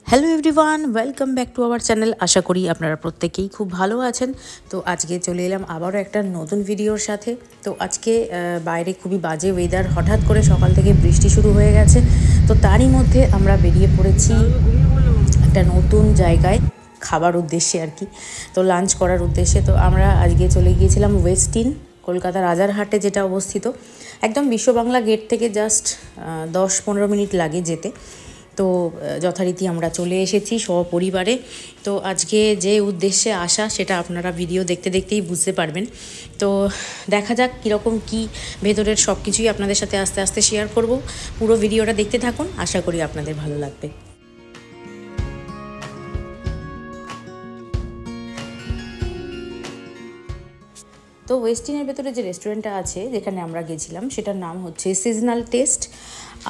Hello everyone, welcome back to our channel. আশা করি আপনারা প্রত্যেকেই খুব ভালো আছেন। তো আজকে চলে এলাম আবারও একটা নতুন ভিডিওর সাথে। তো আজকে বাইরে খুবই বাজে ওয়েদার, হঠাৎ করে সকাল থেকে বৃষ্টি শুরু হয়ে গেছে। তো তারই মধ্যে আমরা বেরিয়ে পড়েছি একটা নতুন জায়গায় খাবার উদ্দেশ্যে আর কি, তো লাঞ্চ করার উদ্দেশ্যে। তো আমরা আজকে চলে গিয়েছিলাম ওয়েস্টিন, কলকাতা রাজারহাটে যেটা অবস্থিত। একদম বিশ্ববাংলা গেট থেকে জাস্ট 10-15 মিনিট লাগে যেতে। তো যথারীতি আমরা চলে এসেছি সপরিবারে। তো আজকে যে উদ্দেশ্যে আসা সেটা আপনারা ভিডিও দেখতে দেখতেই বুঝতে পারবেন। তো দেখা যাক কীরকম কী ভেতরের সব কিছুই আপনাদের সাথে আস্তে আস্তে শেয়ার করব। পুরো ভিডিওটা দেখতে থাকুন, আশা করি আপনাদের ভালো লাগবে। তো ওয়েস্টিনের ভেতরে যে রেস্টুরেন্টটা আছে যেখানে আমরা গেছিলাম সেটার নাম হচ্ছে সিজনাল টেস্ট।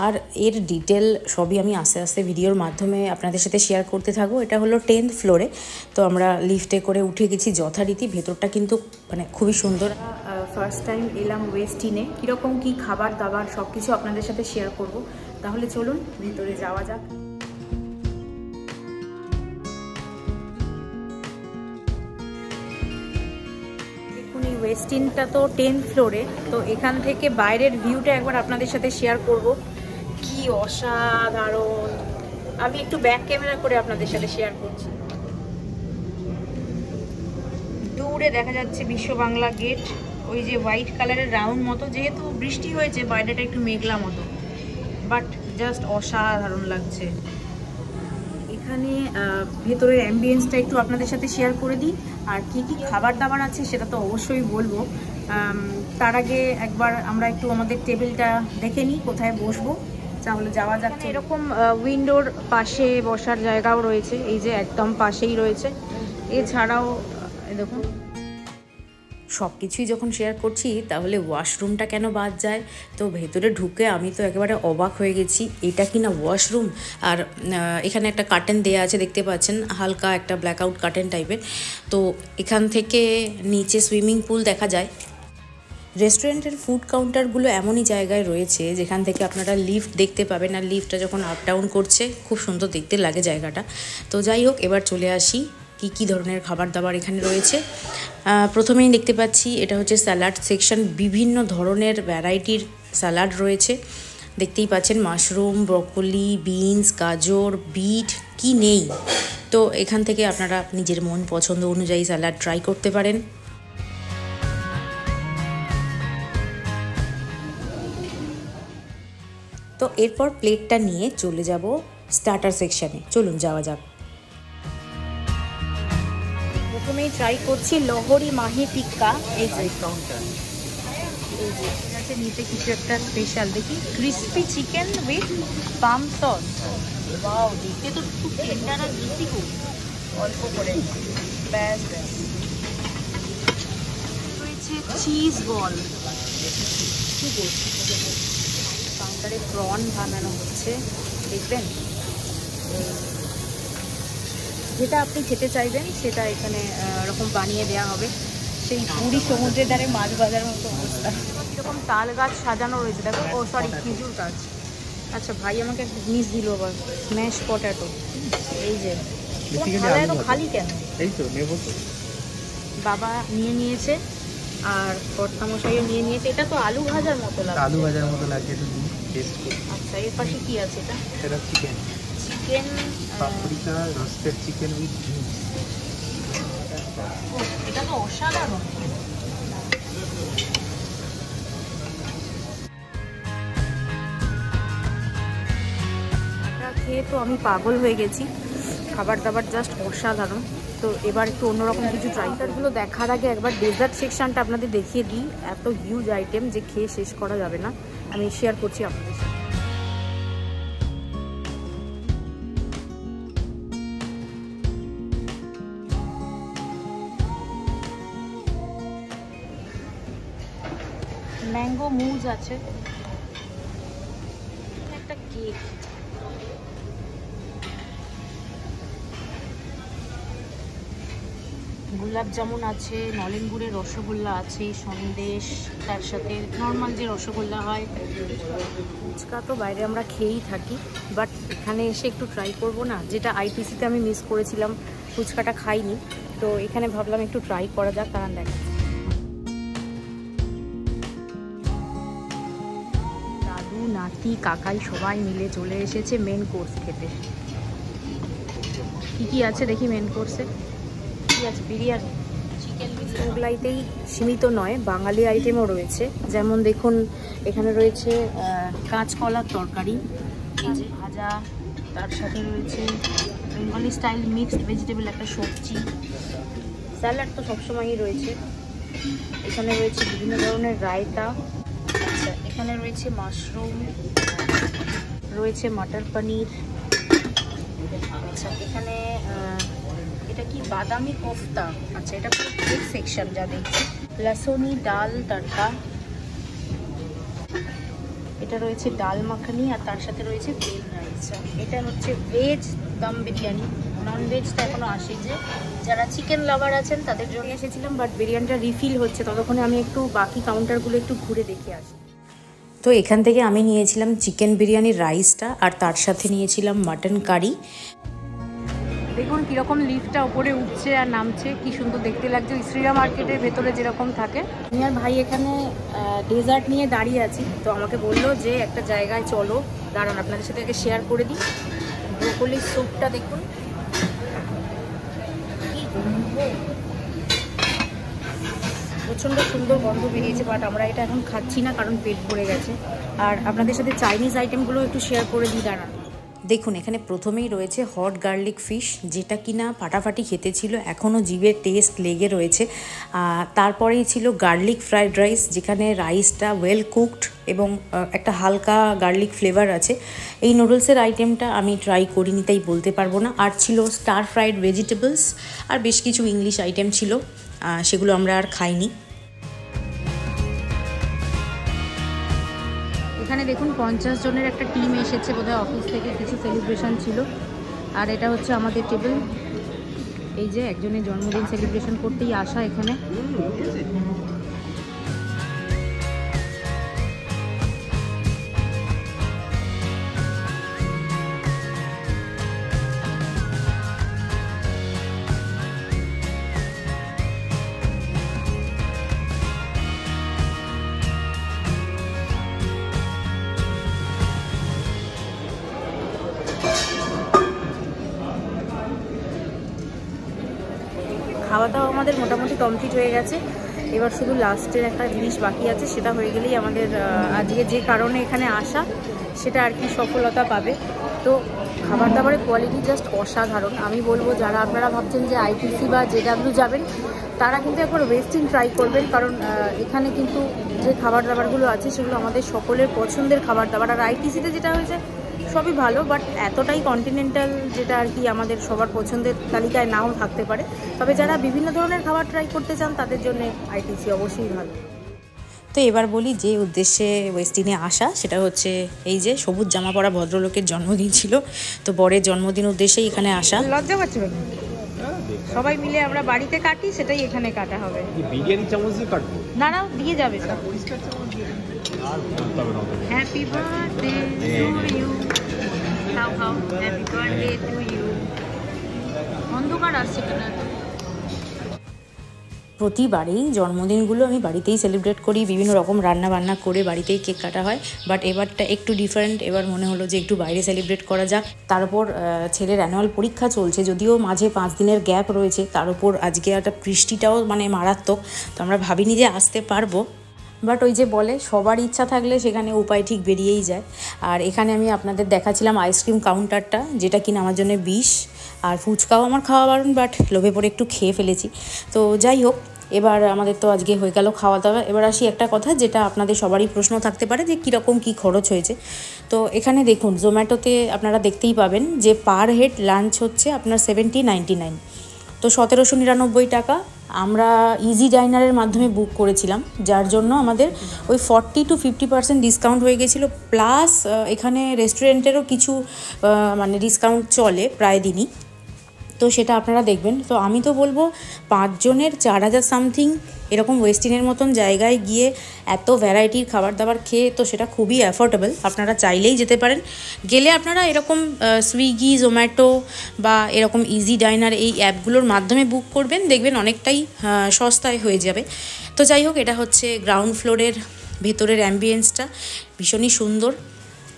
আর এর ডিটেল সবই আমি আস্তে আস্তে ভিডিওর মাধ্যমে আপনাদের সাথে শেয়ার করতে থাকবো। এটা হলো 10th ফ্লোরে। তো আমরা লিফটে করে উঠে গেছি যথারীতি। ভেতরটা কিন্তু মানে খুবই সুন্দর। ফার্স্ট টাইম এলাম ওয়েস্টিনে, কীরকম কী খাবার দাবার সব কিছু আপনাদের সাথে শেয়ার করব। তাহলে চলুন ভেতরে যাওয়া যাক। ওয়েস্টিনটা তো 10th ফ্লোরে। তো এখান থেকে বাইরের ভিউটা একবার আপনাদের সাথে শেয়ার করব। কি অসাধারণ! আমি একটু ব্যাক ক্যামেরা করে আপনাদের সাথে শেয়ার করছি। দূরে দেখা যাচ্ছে বিশ্ববাংলা গেট, ওই যে হোয়াইট কালারের রাউন্ড মতো, যেহেতু বৃষ্টি হয়েছে বাইরেটা একটু মেঘলা মতো, বাট জাস্ট অসাধারণ লাগছে। এখানে ভেতরের অ্যাম্বিয়েন্সটা একটু আপনাদের সাথে শেয়ার করে দিই। আর কি কি খাবার দাবার আছে সেটা তো অবশ্যই বলবো। তার আগে একবার আমরা একটু আমাদের টেবিলটা দেখে নিই কোথায় বসবো। তাহলে যাওয়া যাচ্ছে। এরকম উইন্ডোর পাশে বসার জায়গাও রয়েছে, এই যে একদম পাশেই রয়েছে। এছাড়াও দেখুন, সব কিছুই যখন শেয়ার করছি তাহলে ওয়াশরুমটা কেন বাদ যায়। তো ভেতরে ঢুকে আমি তো একেবারে অবাক হয়ে গেছি, এটা কি না ওয়াশরুম। আর এখানে একটা কার্টেন দেওয়া আছে, দেখতে পাচ্ছেন, হালকা একটা ব্ল্যাকআউট কার্টেন টাইপের। তো এখান থেকে নিচে সুইমিং পুল দেখা যায়। রেস্টুরেন্টের ফুড কাউন্টারগুলো এমনই জায়গায় রয়েছে যেখান থেকে আপনারা লিফট দেখতে পাবেন। আর লিফটটা যখন আপ ডাউন করছে খুব সুন্দর দেখতে লাগে জায়গাটা। তো যাই হোক, এবার চলে আসি কি কি ধরনের খাবার দাবার এখানে রয়েছে। প্রথমেই দেখতে পাচ্ছি এটা হচ্ছে স্যালাড সেকশন। বিভিন্ন ধরনের ভ্যারাইটির স্যালাড রয়েছে, দেখতেই পাচ্ছেন। মাশরুম, ব্রকোলি, বিনস, গাজর, বিট, কি নেই। তো এখান থেকে আপনারা নিজের মন পছন্দ অনুযায়ী স্যালাড ট্রাই করতে পারেন। তো এরপর প্লেটটা নিয়ে চলে যাব স্টার্টার সেকশানে। চলুন যাওয়া যাক। প্রথমেই ট্রাই করছি লহরি মাহি টিক্কা। এই যে আছে নিচে কিছু একটা স্পেশাল, দেখি, crispy chicken with palm sauce. Wow, দেখতে তো খুব টেন্ডার আর জুসি, খুব অল্প করে। ব্যাস ব্যাস। রয়েছে চিজ বল। কি বলছি, কাউন্টারে প্রন বানানো হচ্ছে, দেখবেন। যেটা আপনি খেতে চাইবেন সেটা এখানে এরকম বানিয়ে দেওয়া হবে। সেই পুরী সমুদ্রের ধারে মাছ ভাজার মতো অবস্থা। এরকম তাল গাছ সাজানো রয়েছে, দেখো। ও সরি, খেজুর গাছ। আচ্ছা, ভাই আমাকে একটা জিনিস দিল আবার, স্ম্যাশ পটেটো। এই যে এত খালি কেন? এই তো নেবো তো। বাবা নিয়ে নিয়েছে আর কর্তামশাইও নিয়ে নিয়েছে। এটা তো আলু ভাজার মতো লাগছে। আলু ভাজার মতো লাগছে। আচ্ছা, এর পাশে কি আছে? এটা chicken. Chicken paprika roasted chicken with beans. এটা তো অসাধারণ। এটা খেয়ে তো আমি পাগল হয়ে গেছি। খাবার দাবার জাস্ট অসাধারণ। তো এবার একটু অন্যরকম কিছু ট্রাইটারগুলো দেখার আগে একবার ডেজার্ট সেকশনটা আপনাদের দেখিয়ে দিই। এত হিউজ আইটেম যে খেয়ে শেষ করা যাবে না। আমি শেয়ার করছি আপনাদের সাথে। ম্যাঙ্গো মুজ আছে, একটা কেক, গোলাপ জামুন আছে, নলেন গুড়ের রসগোল্লা আছে, সন্দেশ, তার সাথে নর্মাল যে রসগোল্লা হয়। ফুচকা তো বাইরে আমরা খেয়েই থাকি, বাট এখানে এসে একটু ট্রাই করব না, যেটা আইটিসিতে আমি মিস করেছিলাম, ফুচকাটা খাইনি। তো এখানে ভাবলাম একটু ট্রাই করা যাক, কারণ দেখা দাদু নাতি কাকাই সবাই মিলে চলে এসেছে মেন কোর্স খেতে। কি আছে দেখি মেন কোর্সে কি আছে। বিরিয়ানি, চিকেন মোগলাইতেই সীমিত নয়, বাঙালি আইটেমও রয়েছে। যেমন দেখুন এখানে রয়েছে কাঁচকলার তরকারি, ভাজা, তার সাথে রয়েছে বেঙ্গলি স্টাইল মিক্সড ভেজিটেবল একটা সবজি, স্যালাড তো সবসময়ই রয়েছে। এখানে রয়েছে বিভিন্ন ধরনের রায়তা। আচ্ছা, এখানে রয়েছে মাশরুম, রয়েছে মটর পনির। আচ্ছা, এখানে এটা কি বাদামি কোফতা। আচ্ছা, এটা পুরো ভেজ সেকশন যা দেখছি। লসুনি ডাল তড়কা, এটা রয়েছে ডাল মাখানি, আর তার সাথে রয়েছে প্লেন রাইস। এটা হচ্ছে ভেজ দম বিরিয়ানি, নন ভেজটা এখনো আসেনি। যারা চিকেন লাভার আছেন তাদের জন্য এসেছিলাম, বাট বিরিয়ানিটা রিফিল হচ্ছে, ততক্ষণে আমি একটু বাকি কাউন্টারগুলো একটু ঘুরে দেখে আসি। তো এখান থেকে আমি নিয়েছিলাম চিকেন বিরিয়ানির রাইসটা, আর তার সাথে নিয়েছিলাম মাটন কারি। দেখুন কীরকম লিফটটা ওপরে উঠছে আর নামছে, কি সুন্দর দেখতে লাগছে। শ্রীরাম মার্কেটের ভেতরে যেরকম থাকে। আমি আর ভাই এখানে ডেজার্ট নিয়ে দাঁড়িয়ে আছি, তো আমাকে বললো যে একটা জায়গায় চলো, দাঁড়ান আপনাদের সাথে আগে শেয়ার করে দিই। ব্রোকলির স্যুপটা দেখুন, প্রচণ্ড সুন্দর গন্ধ বেরিয়েছে, বাট আমরা এটা এখন খাচ্ছি না, কারণ পেট ভরে গেছে। আর আপনাদের সাথে চাইনিজ আইটেমগুলো একটু শেয়ার করে দিই, দাঁড়ান। দেখুন এখানে প্রথমেই রয়েছে হট গার্লিক ফিশ, যেটা কিনা ফাটাফাটি খেতে ছিল, এখনও জিভের টেস্ট লেগে রয়েছে। তারপরেই ছিল গার্লিক ফ্রাইড রাইস, যেখানে রাইসটা ওয়েল কুকড এবং একটা হালকা গার্লিক ফ্লেভার আছে। এই নুডলসের আইটেমটা আমি ট্রাই করিনি, তাই বলতে পারবো না। আর ছিল স্টার ফ্রাইড ভেজিটেবলস, আর বেশ কিছু ইংলিশ আইটেম ছিল, সেগুলো আমরা আর খাইনি। এখানে দেখুন 50 জনের একটা টিম এসেছে, বোধহয় অফিস থেকে কিছু সেলিব্রেশন ছিল। আর এটা হচ্ছে আমাদের টেবিল। এই যে একজনের জন্মদিন সেলিব্রেশন করতেই আসা এখানে। খাওয়া দাওয়া আমাদের মোটামুটি কমপ্লিট হয়ে গেছে। এবার শুধু লাস্টের একটা জিনিস বাকি আছে, সেটা হয়ে গেলেই আমাদের আজকে যে কারণে এখানে আসা সেটা আর কি সফলতা পাবে। তো খাবার দাবারের কোয়ালিটি জাস্ট অসাধারণ। আমি বলবো যারা আপনারা ভাবছেন যে আইটিসি বা জেডাব্লিউ যাবেন, তারা কিন্তু একবার ওয়েস্টিং ট্রাই করবেন, কারণ এখানে কিন্তু যে খাবার দাবারগুলো আছে সেগুলো আমাদের সকলের পছন্দের খাবার দাবার। আর আইটিসিতে যেটা হয়েছে সবই ভালো, বাট এতটাই কন্টিনেন্টাল যেটা আর কি আমাদের সবার পছন্দের তালিকায় নাও থাকতে পারে। তবে যারা বিভিন্ন ধরনের খাবার ট্রাই করতে চান তাদের জন্য আইটিসি অবশ্যই ভালো। তো এবার বলি যে উদ্দেশ্যে ওয়েস্টিনে আসা, সেটা হচ্ছে এই যে সবুজ জামা পরা ভদ্রলোকের জন্মদিন ছিল, তো বরের জন্মদিন উদ্দেশ্যেই এখানে আসা। লজ্জা পাচ্ছে সবাই মিলে আমরা বাড়িতে কাটি, সেটাই এখানে কাটা হবে। বিরিয়ানি চামচ দিয়ে কাটবো না, না দিয়ে যাবে। হ্যাপি বার্থডে টু ইউ, খাও খাও, হ্যাপি বার্থডে টু ইউ। অন্ধকার আসছে কেন? প্রতিবারেই জন্মদিনগুলো আমি বাড়িতেই সেলিব্রেট করি, বিভিন্ন রকম রান্না বান্না করে বাড়িতেই কেক কাটা হয়। বাট এবারটা একটু ডিফারেন্ট, এবার মনে হলো যে একটু বাইরে সেলিব্রেট করা যাক। তার উপর ছেলের অ্যানুয়াল পরীক্ষা চলছে, যদিও মাঝে 5 দিনের গ্যাপ রয়েছে, তার উপর আজকে একটা বৃষ্টিটাও মানে মারাত্মক, তো আমরা ভাবিনি যে আসতে পারবো। বাট ওই যে বলে সবার ইচ্ছা থাকলে সেখানে উপায় ঠিক বেরিয়েই যায়। আর এখানে আমি আপনাদের দেখাচ্ছিলাম আইসক্রিম কাউন্টারটা, যেটা কিনা আমার জন্য 20, আর ফুচকাও আমার খাওয়া বারণ, বাট লোভে পড়ে একটু খেয়ে ফেলেছি। তো যাই হোক, এবার আমাদের তো আজকে হয়ে গেল খাওয়া দাওয়া। এবার আসি একটা কথা, যেটা আপনাদের সবারই প্রশ্ন থাকতে পারে যে কীরকম কী খরচ হয়েছে। তো এখানে দেখুন জোম্যাটোতে আপনারা দেখতেই পাবেন যে পার হেড লাঞ্চ হচ্ছে আপনার 70-99, তো 1799 টাকা। আমরা ইজি ডাইনারের মাধ্যমে বুক করেছিলাম, যার জন্য আমাদের ওই 40-50% ডিসকাউন্ট হয়ে গেছিলো। প্লাস এখানে রেস্টুরেন্টেরও কিছু মানে ডিসকাউন্ট চলে প্রায় দিনই। তো সেটা আপনারা দেখবেন। তো আমি তো বলবো 5 জনের 4000 সামথিং, এরকম ওয়েস্টিনের মতন জায়গায় গিয়ে এত ভ্যারাইটির খাবার দাবার খেয়ে তো সেটা খুবই অ্যাফোর্ডেবল। আপনারা চাইলেই যেতে পারেন। গেলে আপনারা এরকম সুইগি, জোম্যাটো বা এরকম ইজি ডাইনার এই অ্যাপগুলোর মাধ্যমে বুক করবেন, দেখবেন অনেকটাই সস্তায় হয়ে যাবে। তো যাই হোক, এটা হচ্ছে গ্রাউন্ড ফ্লোরের ভেতরের অ্যাম্বিয়েন্সটা, ভীষণই সুন্দর।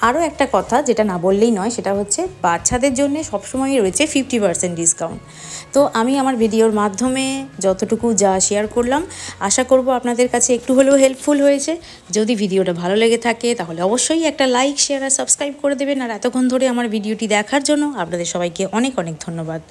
আরও একটা কথা যেটা না বললেই নয়, সেটা হচ্ছে বাচ্চাদের জন্য সবসময়ই রয়েছে 50% ডিসকাউন্ট। তো আমি আমার ভিডিওর মাধ্যমে যতটুকু যা শেয়ার করলাম, আশা করব আপনাদের কাছে একটু হলেও হেল্পফুল হয়েছে। যদি ভিডিওটা ভালো লেগে থাকে তাহলে অবশ্যই একটা লাইক, শেয়ার আর সাবস্ক্রাইব করে দেবেন। আর এতক্ষণ ধরে আমার ভিডিওটি দেখার জন্য আপনাদের সবাইকে অনেক অনেক ধন্যবাদ।